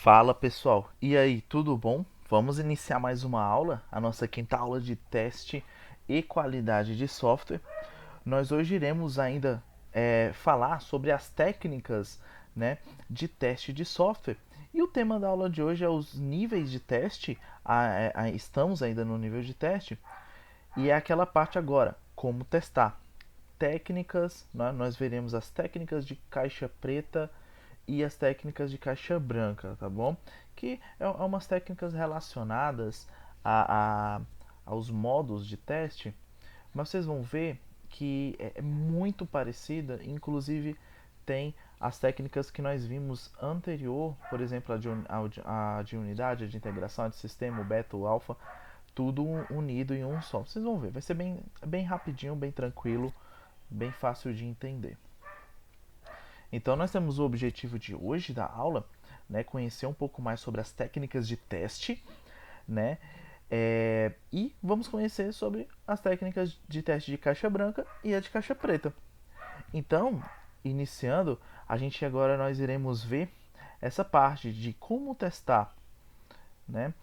Fala pessoal, e aí, tudo bom? Vamos iniciar mais uma aula, a nossa quinta aula de teste e qualidade de software. Nós hoje iremos ainda falar sobre as técnicas, né, de teste de software. E o tema da aula de hoje é os níveis de teste. Estamos ainda no nível de teste e é aquela parte agora, como testar. Técnicas, né, nós veremos as técnicas de caixa preta e as técnicas de caixa branca, tá bom? Que é umas técnicas relacionadas a, a, aos modos de teste, mas vocês vão ver que é muito parecida, inclusive tem as técnicas que nós vimos anterior, por exemplo, a de unidade, a de integração, a de sistema, o beta, o alfa, tudo unido em um só. Vocês vão ver, vai ser bem rapidinho, bem tranquilo, bem fácil de entender. Então nós temos o objetivo de hoje da aula, né, conhecer um pouco mais sobre as técnicas de teste, né, e vamos conhecer sobre as técnicas de teste de caixa branca e a de caixa preta. Então, iniciando, a gente agora nós iremos ver essa parte de como testar, né,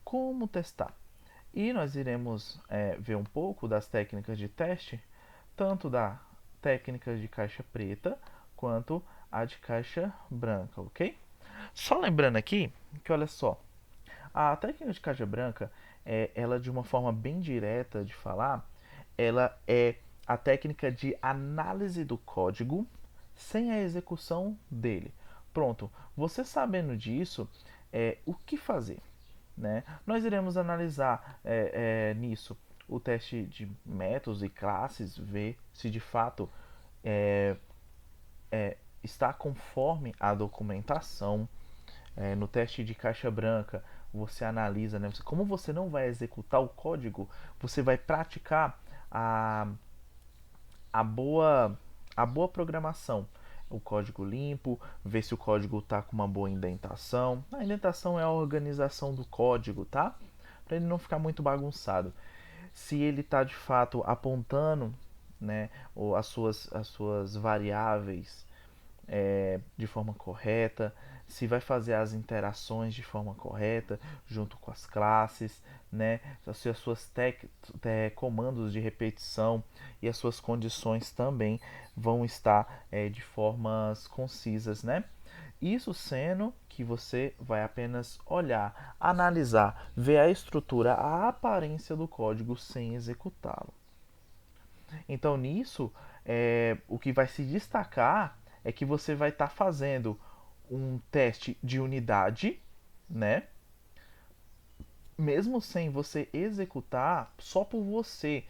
como testar. E nós iremos ver um pouco das técnicas de teste, tanto da técnica de caixa preta quanto a de caixa branca, ok? Só lembrando aqui que olha só, a técnica de caixa branca, ela de uma forma bem direta de falar, ela é a técnica de análise do código sem a execução dele. Pronto, você sabendo disso, o que fazer? Né? Nós iremos analisar nisso o teste de métodos e classes, ver se de fato é, está conforme a documentação. No teste de caixa branca, você analisa, né? Como você não vai executar o código, você vai praticar a, a, boa, a boa programação. O código limpo, ver se o código está com uma boa indentação. A indentação é a organização do código, tá? Para ele não ficar muito bagunçado. Se ele está de fato apontando, né, ou as suas variáveis de forma correta, se vai fazer as interações de forma correta junto com as classes, né? Se as suas comandos de repetição e as suas condições também vão estar de formas concisas, né? Isso sendo que você vai apenas olhar, analisar, ver a estrutura, a aparência do código sem executá-lo. Então, nisso, o que vai se destacar é que você vai estar fazendo um teste de unidade, né? Mesmo sem você executar, só por você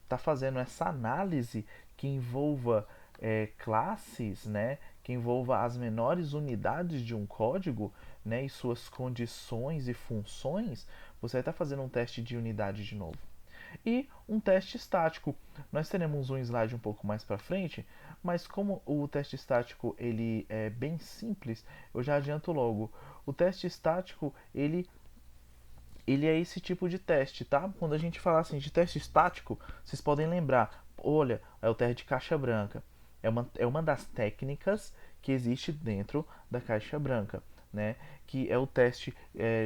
tá fazendo essa análise que envolva classes, né? Que envolva as menores unidades de um código, né? E suas condições e funções, você vai estar fazendo um teste de unidade de novo e um teste estático. Nós teremos um slide um pouco mais para frente, mas como o teste estático ele é bem simples, eu já adianto logo. O teste estático ele é esse tipo de teste, tá? Quando a gente falar assim de teste estático, vocês podem lembrar, olha, é o teste de caixa branca. É uma das técnicas que existe dentro da caixa branca, né? Que é o teste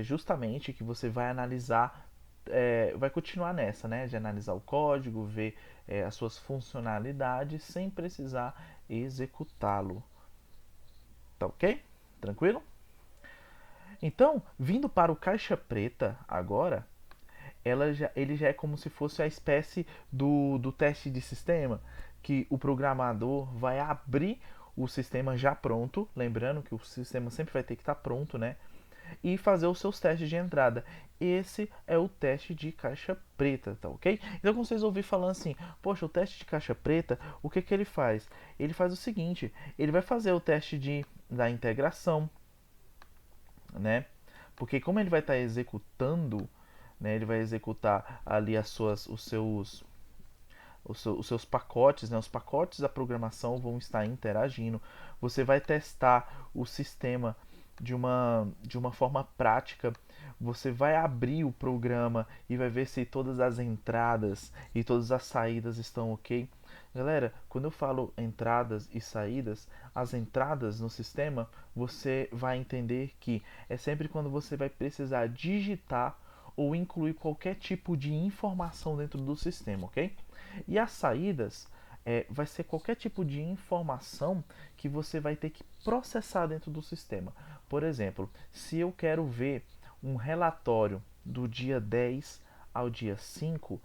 justamente que você vai analisar, vai continuar nessa, né? De analisar o código, ver as suas funcionalidades sem precisar executá-lo. Tá ok? Tranquilo? Então, vindo para o caixa preta agora, ele já é como se fosse a espécie do teste de sistema, que o programador vai abrir o sistema já pronto, lembrando que o sistema sempre vai ter que estar pronto, né? E fazer os seus testes de entrada. Esse é o teste de caixa preta, tá ok? Então, quando vocês ouvirem falando assim, poxa, o teste de caixa preta, o que que ele faz? Ele faz o seguinte, ele vai fazer o teste da integração, né? Porque como ele vai estar executando, né, ele vai executar ali os seus pacotes, né, os pacotes da programação vão estar interagindo. Você vai testar o sistema de uma forma prática. Você vai abrir o programa e vai ver se todas as entradas e todas as saídas estão ok. Galera, quando eu falo entradas e saídas, as entradas no sistema, você vai entender que é sempre quando você vai precisar digitar ou incluir qualquer tipo de informação dentro do sistema, ok? E as saídas vai ser qualquer tipo de informação que você vai ter que processar dentro do sistema. Por exemplo, se eu quero ver um relatório do dia 10 ao dia 5,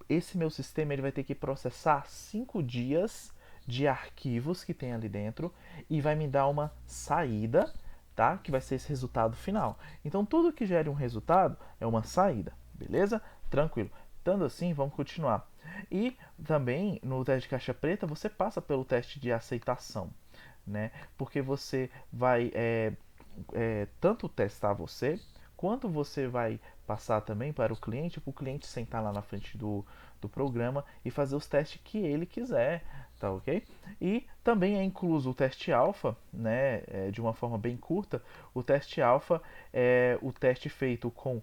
esse meu sistema ele vai ter que processar 5 dias de arquivos que tem ali dentro e vai me dar uma saída, tá? Que vai ser esse resultado final. Então tudo que gere um resultado é uma saída, beleza? Tranquilo. Estando assim, vamos continuar. E também no teste de caixa preta você passa pelo teste de aceitação, né? Porque você vai tanto testar você, quanto você vai passar também para o cliente sentar lá na frente do programa e fazer os testes que ele quiser, tá ok? E também é incluso o teste alfa, né, de uma forma bem curta. O teste alfa é o teste feito com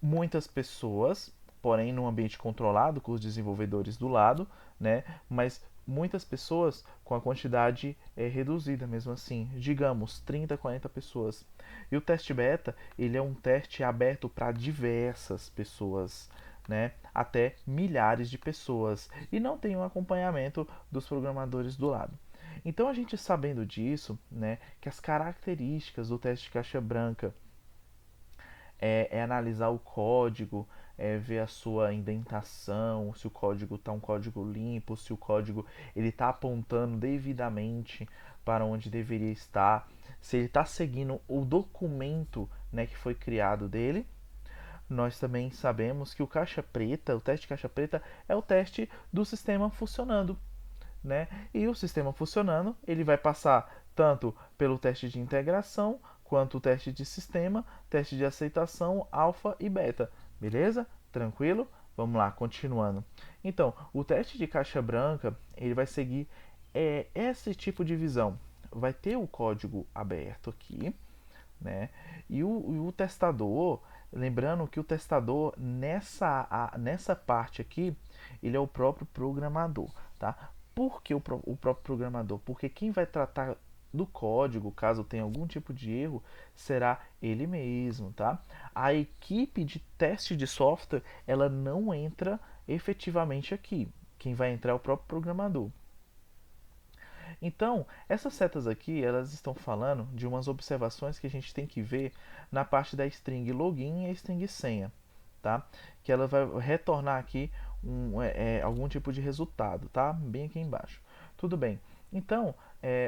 muitas pessoas, porém num ambiente controlado, com os desenvolvedores do lado, né? Mas muitas pessoas com a quantidade reduzida mesmo assim, digamos 30, 40 pessoas. E o teste beta, ele é um teste aberto para diversas pessoas, né? Até milhares de pessoas e não tem um acompanhamento dos programadores do lado. Então a gente sabendo disso, né, que as características do teste de caixa branca é analisar o código, ver a sua indentação, se o código está um código limpo, se o código ele está apontando devidamente para onde deveria estar, se ele está seguindo o documento, né, que foi criado dele. Nós também sabemos que o caixa preta, o teste de caixa preta é o teste do sistema funcionando, né? E o sistema funcionando, ele vai passar tanto pelo teste de integração, quanto o teste de sistema, teste de aceitação, alfa e beta. Beleza? Tranquilo? Vamos lá, continuando. Então, o teste de caixa branca, ele vai seguir esse tipo de visão. Vai ter o código aberto aqui, né? E o testador, lembrando que o testador nessa parte aqui, ele é o próprio programador, tá? Por que o próprio programador? Porque quem vai tratar do código, caso tenha algum tipo de erro, será ele mesmo, tá? A equipe de teste de software, ela não entra efetivamente aqui. Quem vai entrar é o próprio programador. Então, essas setas aqui, elas estão falando de umas observações que a gente tem que ver na parte da string login e a string senha, tá? Que ela vai retornar aqui algum tipo de resultado, tá? Bem aqui embaixo. Tudo bem. Então,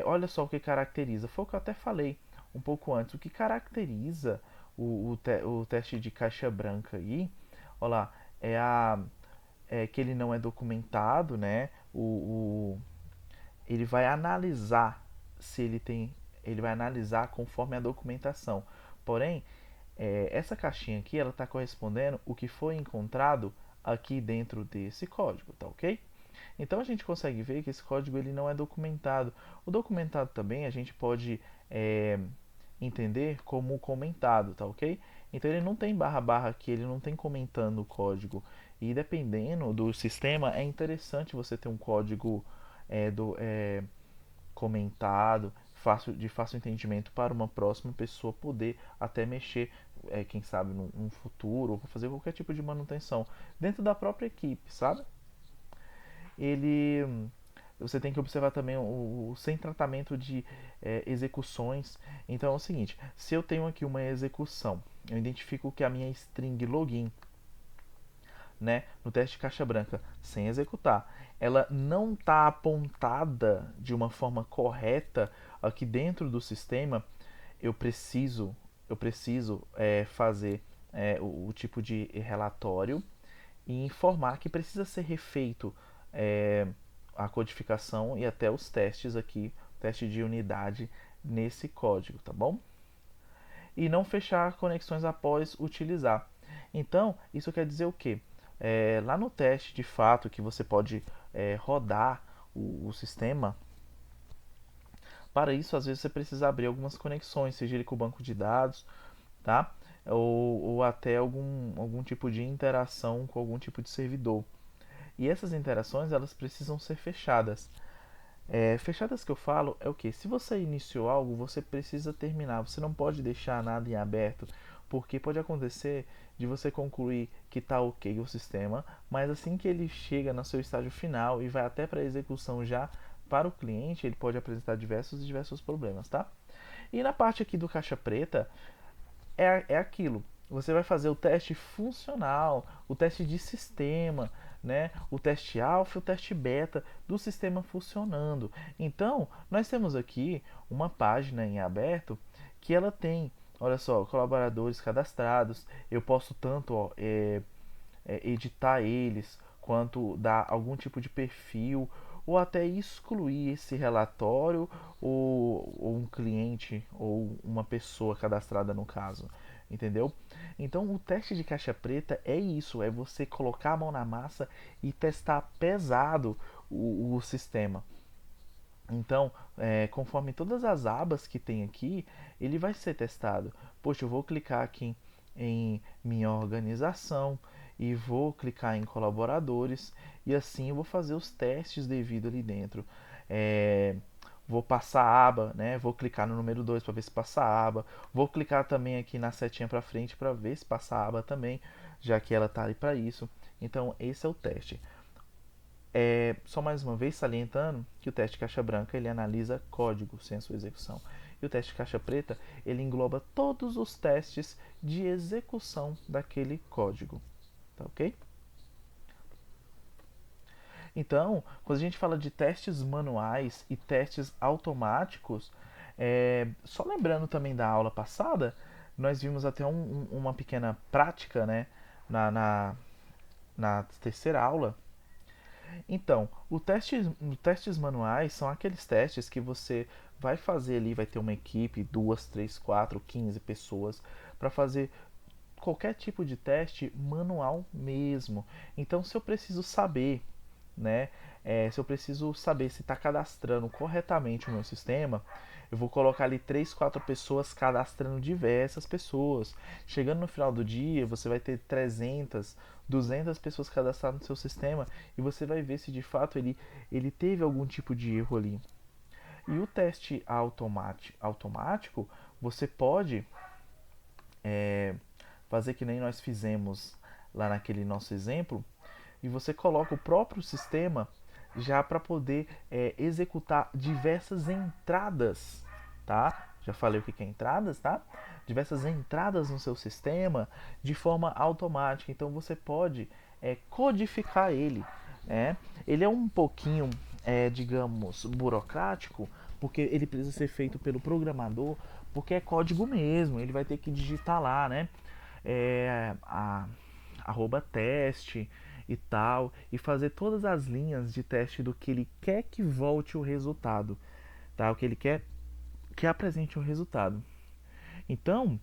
olha só o que caracteriza. Foi o que eu até falei um pouco antes. O que caracteriza o teste de caixa branca aí, olha lá, que ele não é documentado, né? Ele vai analisar se ele tem, ele vai analisar conforme a documentação. Porém, essa caixinha aqui ela está correspondendo o que foi encontrado aqui dentro desse código, tá ok? Então a gente consegue ver que esse código ele não é documentado. O documentado também a gente pode entender como comentado, tá ok? Então ele não tem barra barra aqui, ele não tem comentando o código. E dependendo do sistema, é interessante você ter um código comentado, de fácil entendimento para uma próxima pessoa poder até mexer, quem sabe, num futuro, ou fazer qualquer tipo de manutenção dentro da própria equipe, sabe? Ele você tem que observar também o sem tratamento de execuções. Então é o seguinte: se eu tenho aqui uma execução, eu identifico que a minha string login, né, no teste de caixa branca sem executar, ela não está apontada de uma forma correta aqui dentro do sistema, eu preciso fazer o tipo de relatório e informar que precisa ser refeito é, a codificação e até os testes aqui, teste de unidade nesse código, tá bom? E não fechar conexões após utilizar. Então, isso quer dizer o quê? Lá no teste de fato que você pode rodar o sistema, para isso às vezes você precisa abrir algumas conexões, seja ele com o banco de dados, tá? Ou até algum tipo de interação com algum tipo de servidor. E essas interações elas precisam ser fechadas. Fechadas que eu falo é o que? Se você iniciou algo, você precisa terminar. Você não pode deixar nada em aberto, porque pode acontecer de você concluir que está ok o sistema, mas assim que ele chega no seu estágio final e vai até para a execução já para o cliente, ele pode apresentar diversos problemas, tá? E na parte aqui do caixa preta, é aquilo. Você vai fazer o teste funcional, o teste de sistema, né? O teste alfa e o teste beta do sistema funcionando. Então, nós temos aqui uma página em aberto que ela tem, olha só, colaboradores cadastrados. Eu posso tanto editar eles, quanto dar algum tipo de perfil, ou até excluir esse relatório, ou um cliente, ou uma pessoa cadastrada no caso. Entendeu? Então o teste de caixa preta é isso, é você colocar a mão na massa e testar pesado o sistema. Então, conforme todas as abas que tem aqui, ele vai ser testado. Poxa, eu vou clicar aqui em minha organização e vou clicar em colaboradores e assim eu vou fazer os testes devido ali dentro. É, vou passar a aba, né? Vou clicar no número 2 para ver se passa a aba. Vou clicar também aqui na setinha para frente para ver se passa a aba também, já que ela está ali para isso. Então, esse é o teste. Só mais uma vez salientando que o teste caixa branca ele analisa código sem a sua execução. E o teste caixa preta ele engloba todos os testes de execução daquele código. Tá ok? Então, quando a gente fala de testes manuais e testes automáticos, só lembrando também da aula passada, nós vimos até uma pequena prática, né, na, na, na terceira aula. Então, os testes manuais são aqueles testes que você vai fazer ali, vai ter uma equipe, 2, 3, 4, 15 pessoas, para fazer qualquer tipo de teste manual mesmo. Então, se eu preciso saber, né, se eu preciso saber se está cadastrando corretamente o meu sistema, eu vou colocar ali 3, 4 pessoas cadastrando diversas pessoas. Chegando no final do dia, você vai ter 300, 200 pessoas cadastradas no seu sistema e você vai ver se de fato ele teve algum tipo de erro ali. E o teste automático você pode fazer que nem nós fizemos lá naquele nosso exemplo, e você coloca o próprio sistema já para poder executar diversas entradas, tá? Já falei o que é entradas, tá? Diversas entradas no seu sistema de forma automática. Então você pode codificar ele. Né? Ele é um pouquinho, digamos, burocrático, porque ele precisa ser feito pelo programador, porque é código mesmo. Ele vai ter que digitar lá, né? Arroba teste e tal, e fazer todas as linhas de teste do que ele quer que volte o resultado, tá? O que ele quer que apresente o resultado. Então,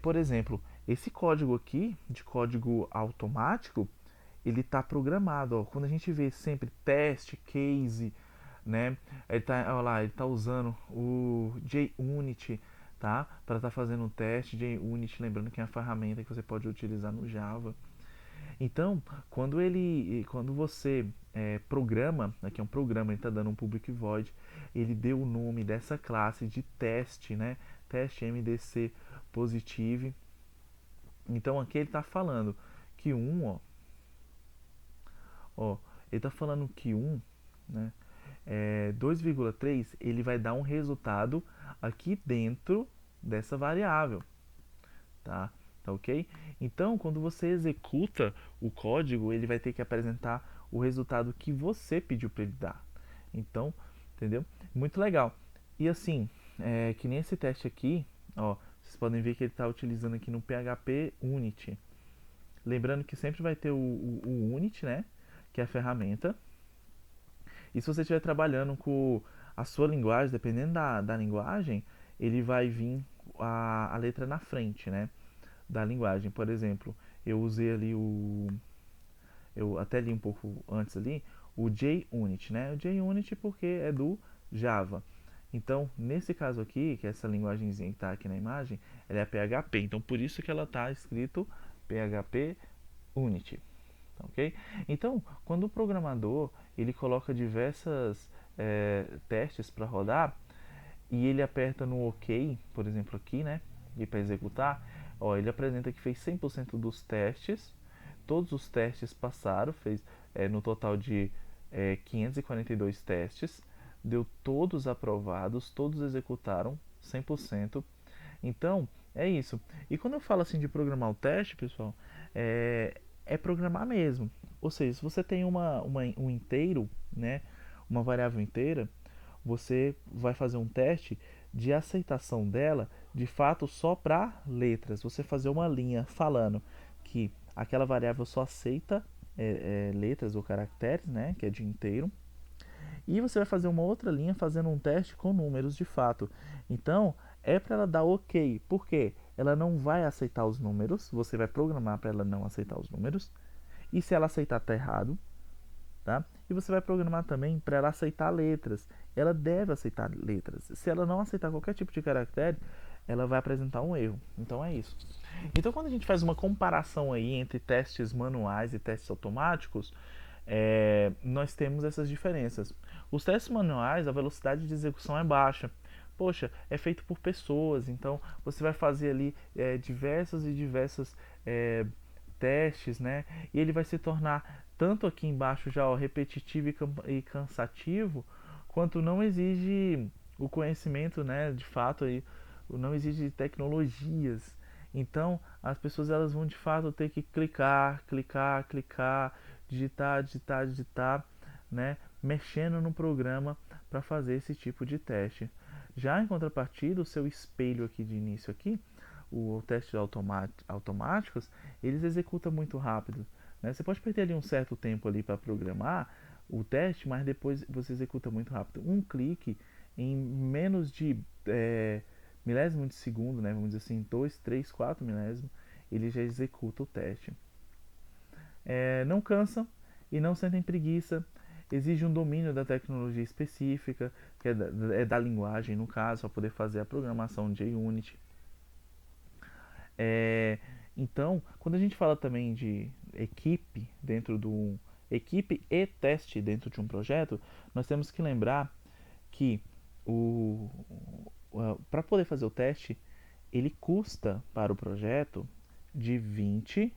por exemplo, esse código aqui, de código automático, ele está programado. Ó, quando a gente vê sempre teste, case, né? Ele tá usando o JUnit, tá? Para estar fazendo um teste. JUnit, lembrando que é uma ferramenta que você pode utilizar no Java. Então, quando você programa, aqui é um programa, ele está dando um public void, ele deu o nome dessa classe de teste, né? Teste MDC positive. Então aqui ele está falando que ó, ele está falando que né? 2,3 ele vai dar um resultado aqui dentro dessa variável, tá? Tá ok? Então, quando você executa o código, ele vai ter que apresentar o resultado que você pediu para ele dar. Então, entendeu? Muito legal. E assim, que nem esse teste aqui, ó, vocês podem ver que ele está utilizando aqui no PHP Unity. Lembrando que sempre vai ter o Unity, né? Que é a ferramenta. E se você estiver trabalhando com a sua linguagem, dependendo da linguagem, ele vai vir a letra na frente, né? Da linguagem. Por exemplo, eu usei ali eu até li um pouco antes ali, o JUnit, né? O JUnit porque é do Java. Então, nesse caso aqui, que é essa linguagemzinha que está aqui na imagem, ela é PHP. Então, por isso que ela está escrito PHP Unity, ok? Então, quando o programador ele coloca diversas testes para rodar e ele aperta no OK, por exemplo aqui, né, e para executar, ó, ele apresenta que fez 100% dos testes, todos os testes passaram, fez no total de 542 testes, deu todos aprovados, todos executaram 100%. Então, é isso. E quando eu falo assim de programar o teste, pessoal, é programar mesmo. Ou seja, se você tem um inteiro, né, uma variável inteira, você vai fazer um teste de aceitação dela, de fato, só para letras. Você fazer uma linha falando que aquela variável só aceita letras ou caracteres, né, que é de inteiro. E você vai fazer uma outra linha fazendo um teste com números de fato. Então, é para ela dar OK. Por quê? Ela não vai aceitar os números. Você vai programar para ela não aceitar os números. E se ela aceitar, tá errado. Tá? E você vai programar também para ela aceitar letras. Ela deve aceitar letras. Se ela não aceitar qualquer tipo de caractere, ela vai apresentar um erro. Então é isso. Então quando a gente faz uma comparação aí entre testes manuais e testes automáticos, nós temos essas diferenças. Os testes manuais, a velocidade de execução é baixa. Poxa, é feito por pessoas, então você vai fazer ali diversas e diversas testes, né? E ele vai se tornar tanto aqui embaixo já ó, repetitivo e cansativo, quanto não exige o conhecimento, né? De fato aí, não exige tecnologias. Então as pessoas elas vão de fato ter que clicar, clicar, clicar, digitar, digitar, digitar, né? Mexendo no programa para fazer esse tipo de teste. Já em contrapartida, o seu espelho aqui de início aqui, o teste automáticos, eles executam muito rápido. Né? Você pode perder ali um certo tempo ali para programar o teste, mas depois você executa muito rápido. Um clique em menos de milésimo de segundo, né? Vamos dizer assim, 2, 3, 4 milésimos, ele já executa o teste. Não cansam e não sentem preguiça. Exige um domínio da tecnologia específica, que da linguagem, no caso, para poder fazer a programação de JUnit. Então, quando a gente fala também de equipe dentro do equipe e teste dentro de um projeto, nós temos que lembrar que para poder fazer o teste, ele custa para o projeto de 20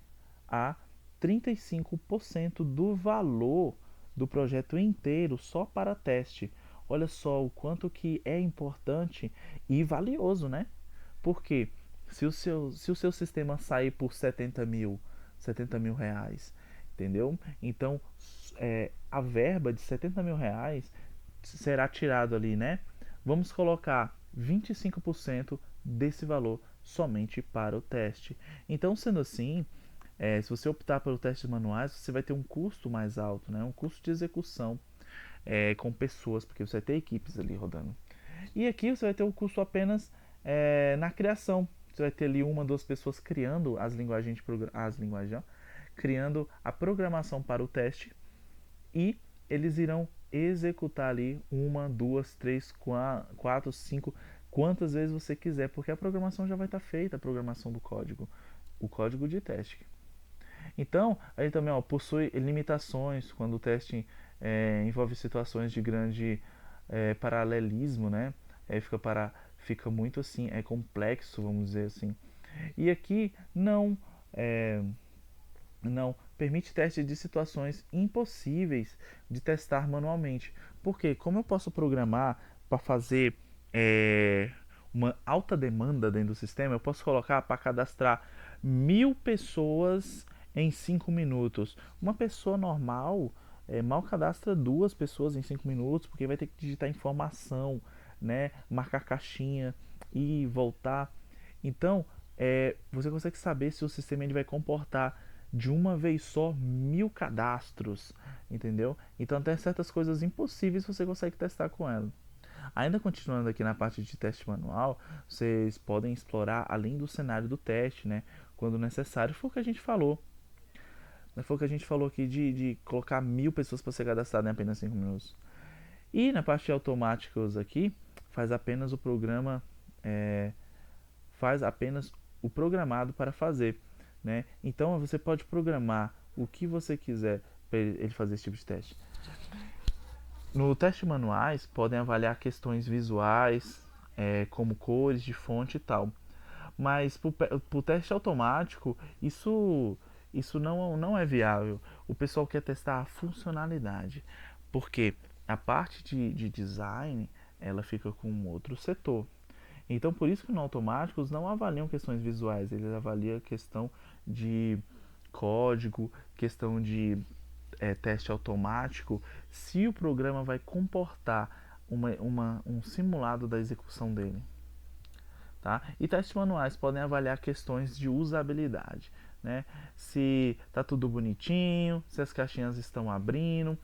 a 35% do valor do projeto inteiro só para teste. Olha só o quanto que é importante e valioso, né? Porque se o seu sistema sair por 70 mil reais, entendeu? Então a verba de 70 mil reais será tirado ali, né? Vamos colocar 25% desse valor somente para o teste. Então, sendo assim, se você optar pelo testes manuais, você vai ter um custo mais alto, né? Um custo de execução com pessoas, porque você vai ter equipes ali rodando. E aqui você vai ter o custo apenas na criação. Você vai ter ali uma, duas pessoas criando as linguagens, criando a programação para o teste e eles irão executar ali uma, duas, três, quatro, cinco, quantas vezes você quiser, porque a programação já vai estar feita, a programação do código, o código de teste. Então, aí também possui limitações quando o teste envolve situações de grande paralelismo, né? Fica muito assim, é complexo, vamos dizer assim. E aqui não permite teste de situações impossíveis de testar manualmente. Porque como eu posso programar para fazer uma alta demanda dentro do sistema, eu posso colocar para cadastrar 1.000 pessoas em 5 minutos. Uma pessoa normal mal cadastra 2 pessoas em 5 minutos, porque vai ter que digitar informação, né, marcar caixinha e voltar. Então, você consegue saber se o sistema ele vai comportar de uma vez só 1.000 cadastros, entendeu? Então tem certas coisas impossíveis você consegue testar com ela. Ainda continuando aqui na parte de teste manual, vocês podem explorar além do cenário do teste, né? Quando necessário, foi o que a gente falou. Foi o que a gente falou aqui de colocar 1.000 pessoas para ser cadastrado em apenas 5 minutos. E na parte de automáticos aqui, faz apenas o programa, faz apenas o programado para fazer. Né? Então você pode programar o que você quiser para ele fazer esse tipo de teste. No teste manuais, podem avaliar questões visuais, como cores de fonte e tal. Mas para o teste automático, isso não é viável. O pessoal quer testar a funcionalidade, porque a parte de design ela fica com um outro setor. Então, por isso que no automáticos não avaliam questões visuais, eles avaliam questão de código, questão de teste automático, se o programa vai comportar um simulado da execução dele. Tá? E testes manuais podem avaliar questões de usabilidade, né? Se está tudo bonitinho, se as caixinhas estão abrindo.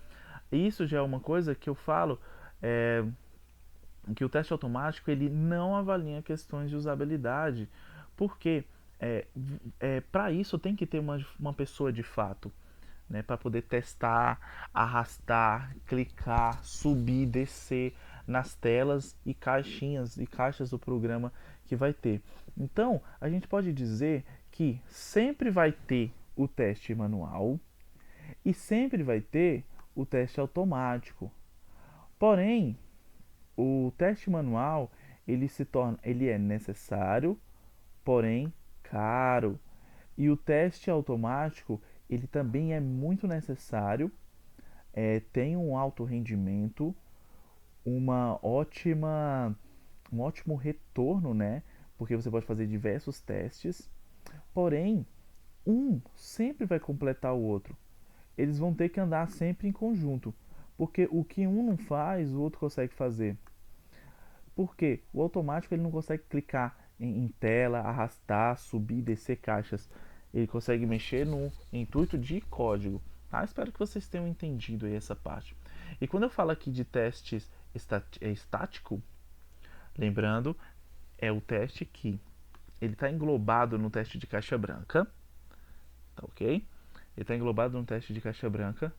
Isso já é uma coisa que eu falo, que o teste automático ele não avalia questões de usabilidade, porque para isso tem que ter uma pessoa de fato, né, para poder testar, arrastar, clicar, subir, descer nas telas e caixinhas e caixas do programa que vai ter. Então, a gente pode dizer que sempre vai ter o teste manual e sempre vai ter o teste automático. Porém, o teste manual ele é necessário, porém caro. E o teste automático ele também é muito necessário, tem um alto rendimento, uma ótima, um ótimo retorno, né? Porque você pode fazer diversos testes. Porém, um sempre vai completar o outro. Eles vão ter que andar sempre em conjunto, porque o que um não faz, o outro consegue fazer. Porque o automático ele não consegue clicar em tela, arrastar, subir, descer caixas. Ele consegue mexer no intuito de código. Tá? Espero que vocês tenham entendido aí essa parte. E quando eu falo aqui de testes estático, lembrando, é o teste que ele está englobado no teste de caixa branca, tá ok? Ele está englobado no teste de caixa branca,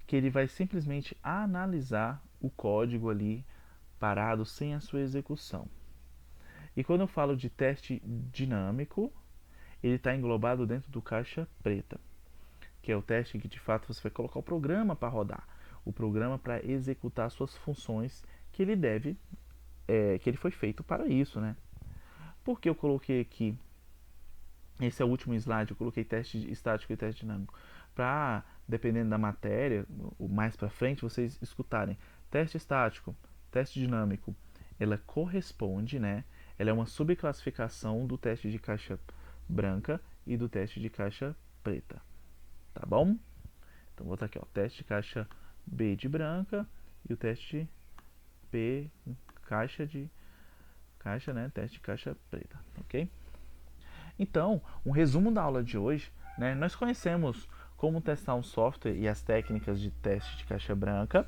que ele vai simplesmente analisar o código ali parado sem a sua execução. E quando eu falo de teste dinâmico, ele está englobado dentro do caixa preta, que é o teste em que de fato você vai colocar o programa para rodar, o programa para executar suas funções que ele deve, que ele foi feito para isso, né? Por que eu coloquei aqui, esse é o último slide, eu coloquei teste estático e teste dinâmico, para, dependendo da matéria, mais para frente, vocês escutarem. Teste estático, teste dinâmico, ela corresponde, né? Ela é uma subclassificação do teste de caixa branca e do teste de caixa preta, tá bom? Então vou botar aqui, ó, teste de caixa B de branca e o teste P, caixa, né? Teste de caixa preta, ok? Então, um resumo da aula de hoje, né? Nós conhecemos como testar um software e as técnicas de teste de caixa branca,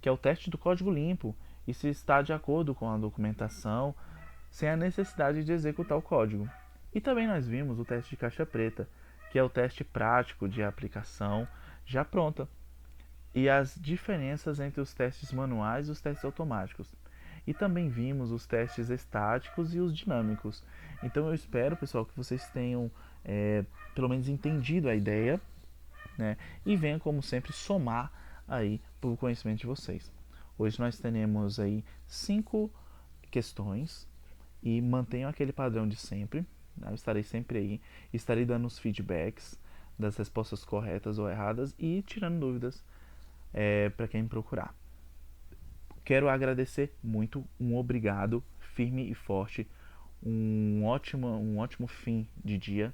que é o teste do código limpo e se está de acordo com a documentação, sem a necessidade de executar o código. E também nós vimos o teste de caixa preta, que é o teste prático de aplicação já pronta, e as diferenças entre os testes manuais e os testes automáticos. E também vimos os testes estáticos e os dinâmicos. Então eu espero, pessoal, que vocês tenham pelo menos entendido a ideia, né? E venham, como sempre, somar aí para o conhecimento de vocês. Hoje nós teremos aí 5 questões e mantenham aquele padrão de sempre. Eu estarei sempre aí, estarei dando os feedbacks das respostas corretas ou erradas e tirando dúvidas para quem me procurar. Quero agradecer muito, um obrigado firme e forte, um ótimo fim de dia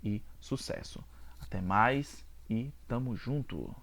e sucesso. Até mais e tamo junto!